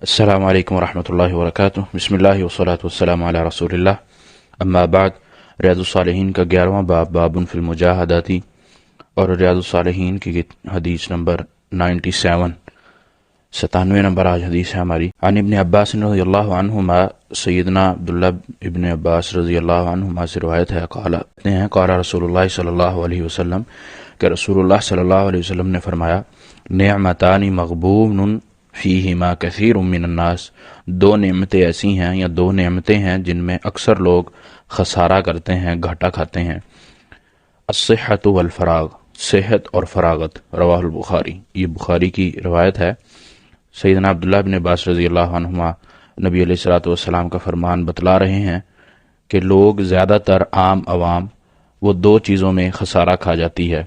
السلام علیکم ورحمۃ اللہ وبرکاتہ۔ بسم اللہ والصلاۃ والسلام علی رسول اللہ، اما بعد۔ ریاض الصالحین کا 11واں باب باب فی المجاہدات، اور ریاض الصالحین کی حدیث نمبر 97 نمبر آج حدیث ہے ہماری۔ عن ابن عباس رضی اللہ عنہما، سیدنا عبداللہ ابن عباس رضی اللہ عنہما سے روایت ہے، قال رسول اللہ صلی اللہ علیہ وسلم، کہ رسول اللہ صلی اللہ علیہ وسلم نے فرمایا، نعمتان مغبون فیہما کثیر من الناس، دو نعمتیں ایسی ہیں یا دو نعمتیں ہیں جن میں اکثر لوگ خسارہ کرتے ہیں، گھاٹا کھاتے ہیں۔ الصحۃ والفراغ، صحت اور فراغت، رواہ البخاری، یہ بخاری کی روایت ہے۔ سیدنا عبداللہ بن عباس رضی اللہ عنہما نبی علیہ الصلوۃ والسلام کا فرمان بتلا رہے ہیں کہ لوگ زیادہ تر عام عوام وہ دو چیزوں میں خسارہ کھا جاتی ہے،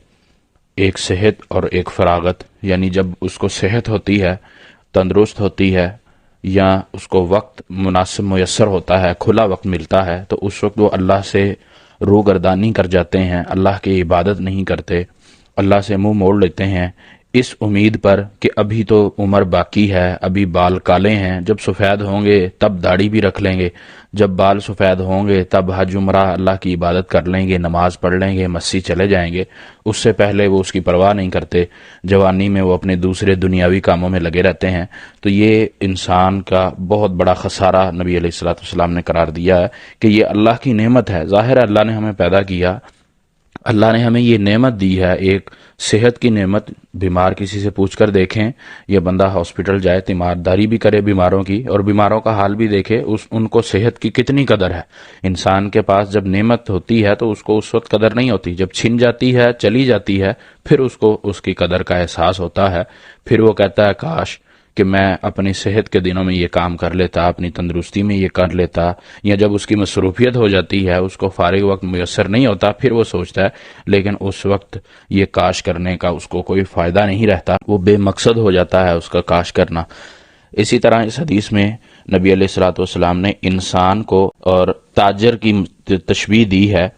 ایک صحت اور ایک فراغت، یعنی جب اس کو صحت ہوتی ہے، تندرست ہوتی ہے، یا اس کو وقت مناسب میسر ہوتا ہے، کھلا وقت ملتا ہے، تو اس وقت وہ اللہ سے روگردانی کر جاتے ہیں، اللہ کی عبادت نہیں کرتے، اللہ سے منہ موڑ لیتے ہیں، اس امید پر کہ ابھی تو عمر باقی ہے، ابھی بال کالے ہیں، جب سفید ہوں گے تب داڑھی بھی رکھ لیں گے، جب بال سفید ہوں گے تب حج عمرہ اللہ کی عبادت کر لیں گے، نماز پڑھ لیں گے، مسجد چلے جائیں گے۔ اس سے پہلے وہ اس کی پرواہ نہیں کرتے، جوانی میں وہ اپنے دوسرے دنیاوی کاموں میں لگے رہتے ہیں۔ تو یہ انسان کا بہت بڑا خسارہ نبی علیہ الصلوۃ والسلام نے قرار دیا ہے کہ یہ اللہ کی نعمت ہے۔ ظاہر ہے اللہ نے ہمیں پیدا کیا، اللہ نے ہمیں یہ نعمت دی ہے، ایک صحت کی نعمت۔ بیمار کسی سے پوچھ کر دیکھیں، یہ بندہ ہاسپٹل جائے، تیمارداری بھی کرے بیماروں کی، اور بیماروں کا حال بھی دیکھے، ان کو صحت کی کتنی قدر ہے۔ انسان کے پاس جب نعمت ہوتی ہے تو اس کو اس وقت قدر نہیں ہوتی، جب چھن جاتی ہے، چلی جاتی ہے، پھر اس کو اس کی قدر کا احساس ہوتا ہے، پھر وہ کہتا ہے کاش کہ میں اپنی صحت کے دنوں میں یہ کام کر لیتا، اپنی تندرستی میں یہ کر لیتا، یا جب اس کی مصروفیت ہو جاتی ہے، اس کو فارغ وقت میسر نہیں ہوتا، پھر وہ سوچتا ہے، لیکن اس وقت یہ کاش کرنے کا اس کو کوئی فائدہ نہیں رہتا، وہ بے مقصد ہو جاتا ہے اس کا کاش کرنا۔ اسی طرح اس حدیث میں نبی علیہ الصلوۃ والسلام نے انسان کو اور تاجر کی تشبیہ دی ہے۔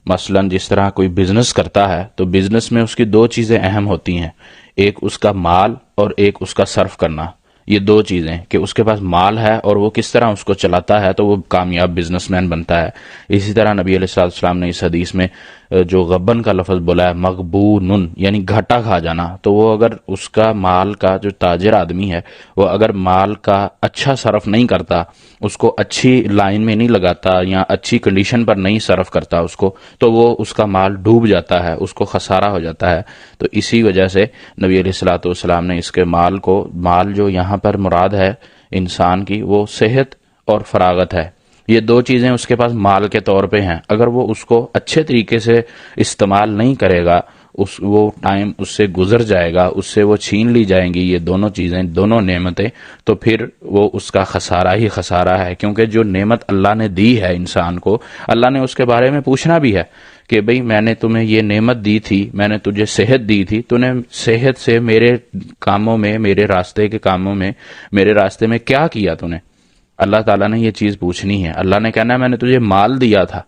مثلا جس طرح کوئی بزنس کرتا ہے تو بزنس میں اس کی دو چیزیں اہم ہوتی ہیں، ایک اس کا مال اور ایک اس کا صرف کرنا۔ یہ دو چیزیں کہ اس کے پاس مال ہے اور وہ کس طرح اس کو چلاتا ہے تو وہ کامیاب بزنس مین بنتا ہے۔ اسی طرح نبی علیہ الصلوۃ والسلام نے اس حدیث میں جو غبن کا لفظ بولا ہے، مغبون، یعنی گھاٹا کھا جانا، تو وہ اگر اس کا مال کا جو تاجر آدمی ہے، وہ اگر مال کا اچھا صرف نہیں کرتا، اس کو اچھی لائن میں نہیں لگاتا یا اچھی کنڈیشن پر نہیں صرف کرتا اس کو، تو وہ اس کا مال ڈوب جاتا ہے، اس کو خسارہ ہو جاتا ہے۔ تو اسی وجہ سے نبی علیہ الصلوۃ والسلام نے اس کے مال جو یہاں پر مراد ہے انسان کی، وہ صحت اور فراغت ہے۔ یہ دو چیزیں اس کے پاس مال کے طور پہ ہیں، اگر وہ اس کو اچھے طریقے سے استعمال نہیں کرے گا، وہ ٹائم اس سے گزر جائے گا، اس سے وہ چھین لی جائیں گی یہ دونوں چیزیں، دونوں نعمتیں، تو پھر وہ اس کا خسارہ ہی خسارہ ہے۔ کیونکہ جو نعمت اللہ نے دی ہے انسان کو، اللہ نے اس کے بارے میں پوچھنا بھی ہے کہ بھئی میں نے تمہیں یہ نعمت دی تھی، میں نے تجھے صحت دی تھی، تو نے صحت سے میرے کاموں میں، میرے راستے کے کاموں میں، میرے راستے میں کیا کیا تو نے؟ اللہ تعالیٰ نے یہ چیز پوچھنی ہے۔ اللہ نے کہنا ہے میں نے تجھے مال دیا تھا،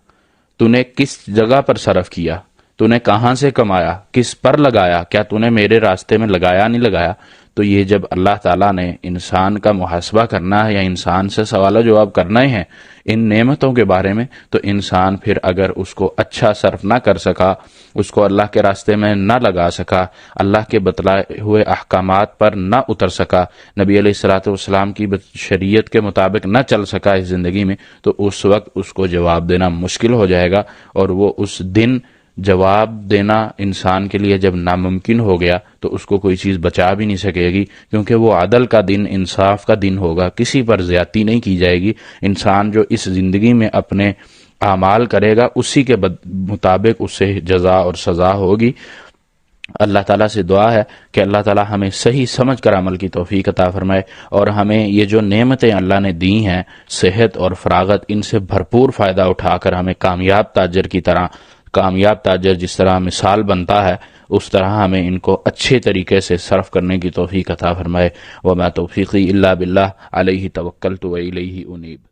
تو نے کس جگہ پر صرف کیا، تو نے کہاں سے کمایا، کس پر لگایا، کیا تو نے میرے راستے میں لگایا نہیں لگایا؟ تو یہ جب اللہ تعالیٰ نے انسان کا محاسبہ کرنا ہے یا انسان سے سوال و جواب کرنا ہیں ان نعمتوں کے بارے میں، تو انسان پھر اگر اس کو اچھا صرف نہ کر سکا، اس کو اللہ کے راستے میں نہ لگا سکا، اللہ کے بتلائے ہوئے احکامات پر نہ اتر سکا، نبی علیہ الصلوۃ والسلام کی شریعت کے مطابق نہ چل سکا اس زندگی میں، تو اس وقت اس کو جواب دینا مشکل ہو جائے گا، اور وہ اس دن جواب دینا انسان کے لیے جب ناممکن ہو گیا تو اس کو کوئی چیز بچا بھی نہیں سکے گی، کیونکہ وہ عدل کا دن، انصاف کا دن ہوگا، کسی پر زیادتی نہیں کی جائے گی۔ انسان جو اس زندگی میں اپنے اعمال کرے گا اسی کے مطابق اس سے جزا اور سزا ہوگی۔ اللہ تعالیٰ سے دعا ہے کہ اللہ تعالیٰ ہمیں صحیح سمجھ کر عمل کی توفیق عطا فرمائے، اور ہمیں یہ جو نعمتیں اللہ نے دی ہیں، صحت اور فراغت، ان سے بھرپور فائدہ اٹھا کر ہمیں کامیاب تاجر جس طرح مثال بنتا ہے، اس طرح ہمیں ان کو اچھے طریقے سے صرف کرنے کی توفیق عطا فرمائے۔ وما توفیقی الا باللہ، علیہ توکلت و الیہ انیب۔